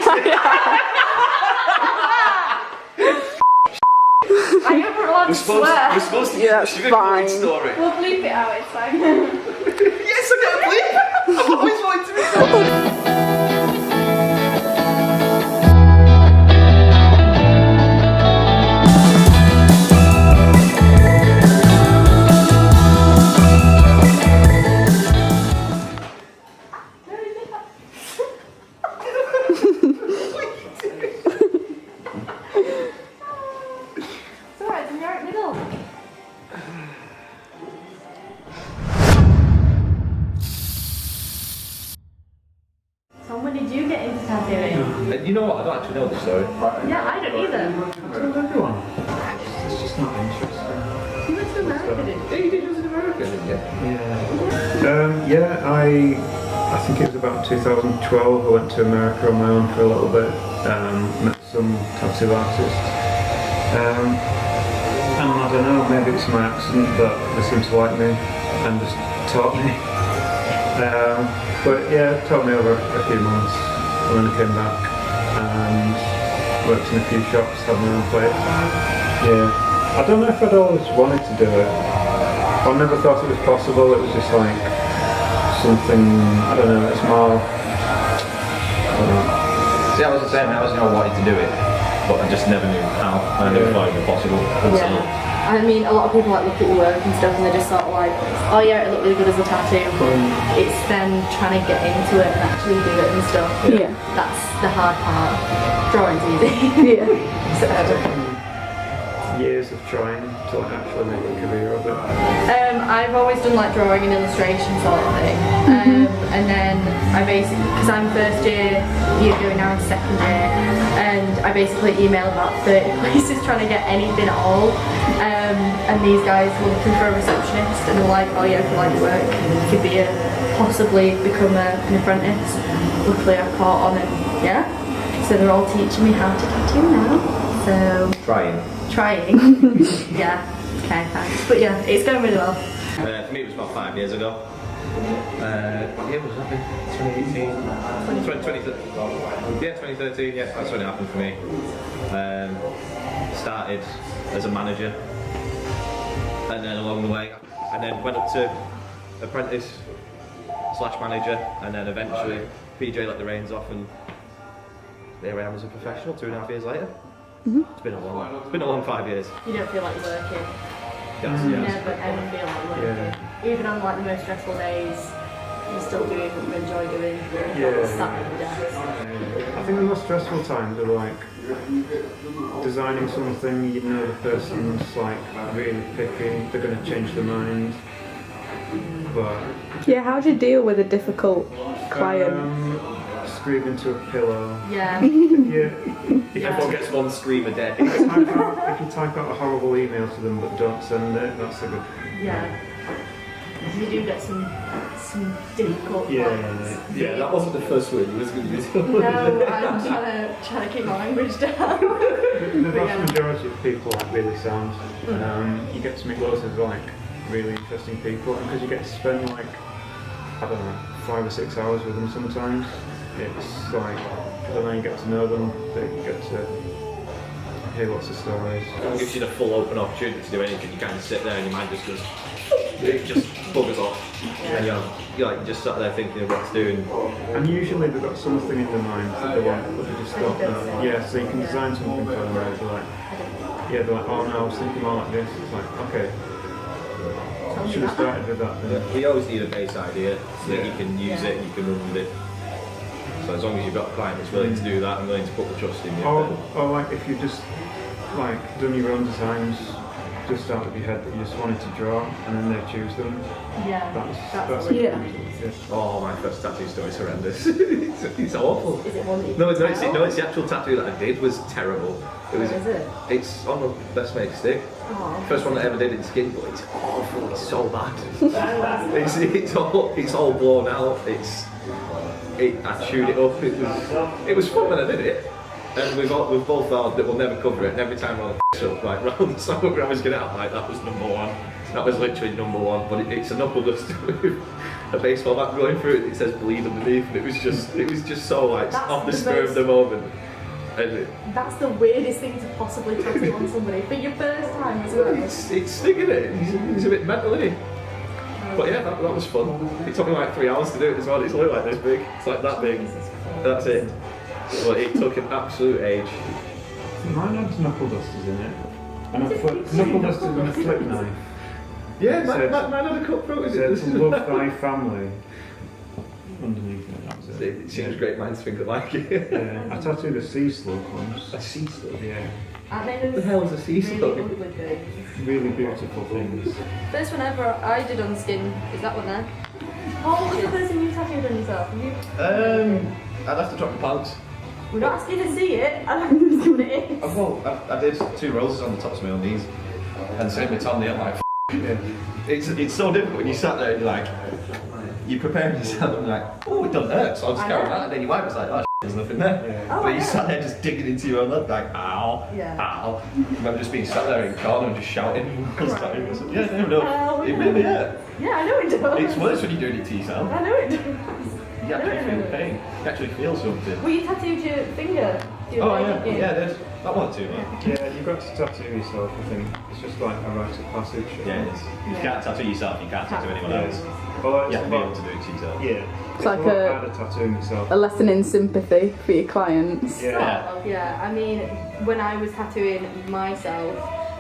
I am allowed to swear. We're supposed to Yeah, sugar fine. story. We'll bleep it out, it's fine. Yes, I get a bleep! I've always wanted to be so. It's alright, it's in the right middle. So when did you get into tattooing? You know what? I don't actually know the story. Yeah, I don't either. I told everyone. It's just not interesting. You went to America, didn't you? Yeah, you did. You was in America, didn't you? Yeah, I think it was about 2012. I went to America on my own for a little bit. Met some tattoo artists. And I don't know, maybe it's my accent, but they seem to like me and just taught me. But yeah, it taught me over a few months, and then I came back and worked in a few shops, had my own place. Yeah, I don't know if I'd always wanted to do it. I never thought it was possible. It was just like something, I don't know, it's more, I don't know. See, I was the same. I always knew I wanted to do it, but I just never knew how. I never thought it was possible. Yeah. I mean, a lot of people like look at your work and stuff and they're just sort of like, oh yeah, it looked really good as a tattoo, but it's then trying to get into it and actually do it and stuff. Yeah. That's the hard part. Drawing's easy. Yeah. So, Years of trying to like actually make a career of it. I've always done like drawing and illustration sort of thing. And then I basically, because I'm first year going now in second year, and I basically emailed about 30 places trying to get anything at all. And these guys were looking for a receptionist and they were like, oh yeah, if you like your work, you could be possibly become an apprentice. Luckily I caught on it, yeah. So they're all teaching me how to tattoo now. So Trying. Yeah, okay, thanks. But yeah, it's going really well. For me, it was about 5 years ago. Yeah, what happened? 2018? 2013, yeah, that's when it happened for me. Started as a manager, and then along the way, and then went up to apprentice / manager, and then eventually PJ let the reins off, and there I am as a professional 2.5 years later. It's been a long 5 years. You don't feel like you're working. Yes, You yes. never ever feel like working. Even on like the most stressful days, you're still doing what you enjoy doing. Yeah. Sat at the desk. I think the most stressful times are like designing something, you know the person's like really picky, they're going to change their mind. But Yeah, how do you deal with a difficult client? scream into a pillow. Yeah. If Everyone gets one scream a day. you type out a horrible email to them but don't send it, that's a good. Yeah. You do get some difficult Yeah, ones. Yeah, that wasn't the first word you was going to use. No, I'm trying to keep my language down. The vast majority of people are really sound. You get to meet loads of like really interesting people, and because you get to spend like, I don't know, 5 or 6 hours with them sometimes, it's like, I don't know, you get to know them, they get to hear lots of stories. It gives you the full open opportunity to do anything. You kind of sit there and your mind just goes, it just buggers off. And you're like just sat there thinking of what to do. And usually they've got something in their mind that they want, but they just don't know. Yeah, so you can design something for them where they're like, they're like, oh no, I was thinking more like this. It's like, okay, should have started with that then. We always need a base idea so that you can use it and you can run with it. So as long as you've got a client that's willing to do that and willing to put the trust in you. Or like if you just like done your own designs just out of your head that you just wanted to draw and then they choose them. Yeah. That's Yeah. Oh, my first tattoo story is horrendous. it's awful. Is it one that you No, can it's tell? the actual tattoo that I did was terrible. It was. Where is it? It's on the best mate stick. Oh. First one I ever did in skin, but it's awful. It's so bad. it's all blown out. I chewed it up. It was fun when I did it. And we've both vowed that we'll never cover it. And every time I up like round the summer I was getting out, like that was number one. That was literally number one, but it's a knuckle duster with a baseball bat going through it. It says bleed underneath, and it was just so like That's off the the spur of the moment. And That's the weirdest thing to possibly tattoo on somebody for your first time as well. it's stinging it. He's a bit mental, isn't he? But yeah, that was fun. It took me like 3 hours to do it as well. It's only like this big. It's like that big. That's it. But it took an absolute age. Mine had knuckle dusters in it. And knuckle dusters and a flip knife. Yeah, mine had a cutthroat. It said to love thy family underneath it. That was it. It seems great minds think alike. Yeah, I tattooed a sea slug once. A sea slug? Yeah. What the hell is a sea slug? Really ugly things. Really beautiful things. First one ever I did on skin is that one there. What was the first thing you tattooed on yourself? I'd have to drop the pants. We're not asking to see it. I don't know what it is. Well, I did 2 roses on the tops of my own knees. And same with Tom, I'm like, Yeah. it's so difficult when you sat there and you're like, you're preparing yourself and you're like, oh, it doesn't hurt, so I'll just carry on. And then your wife was like, oh, there's nothing there. Yeah. But you sat there just digging into your own leg, like, ow, ow. I remember just being sat there in the corner and just shouting. Yeah, no, it really hurt. Yeah, I know it does. It's worse when you're doing it to yourself. I know it does. You actually feel the pain. You actually feel something. Well, you tattooed your finger. Oh yeah, yeah, it is. That one too, man. Yeah, you've got to tattoo yourself, I think. It's just like a rite of passage. Yeah, it is. You can't tattoo yourself, you can't tattoo anyone else. Well, You have to be able to do it to yourself. Yeah. It's like a lot a- harder tattooing yourself. A lesson in sympathy for your clients. Yeah. Yeah, I mean, when I was tattooing myself,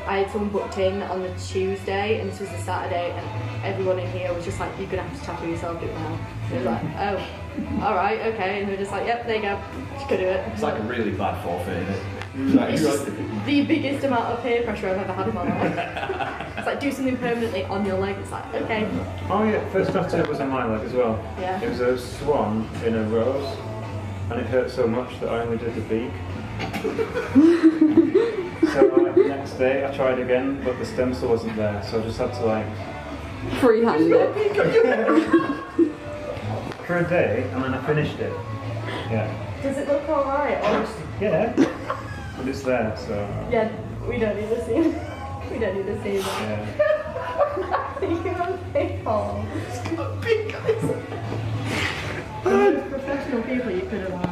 I had someone booked in on the Tuesday, and this was the Saturday, and everyone in here was just like, you're gonna have to tattoo yourself, do it now. They were like, oh, alright, okay, and they're just like, yep, there you go, just go do it. It's like a really bad forfeit, isn't it? It's just the biggest amount of peer pressure I've ever had in my life. It's like, do something permanently on your leg, it's like, okay. Oh yeah, first tattoo was on my leg as well. Yeah. It was a swan in a rose, and it hurt so much that I only did the beak. So the next day I tried again, but the stem cell wasn't there, so I just had to like Freehand it. for a day, and then I finished it. Yeah. Does it look alright? Yeah. But it's there, so Yeah, we don't need to see it. We don't need to see it. yeah. You have big balls. It's got big guys. Professional people you could have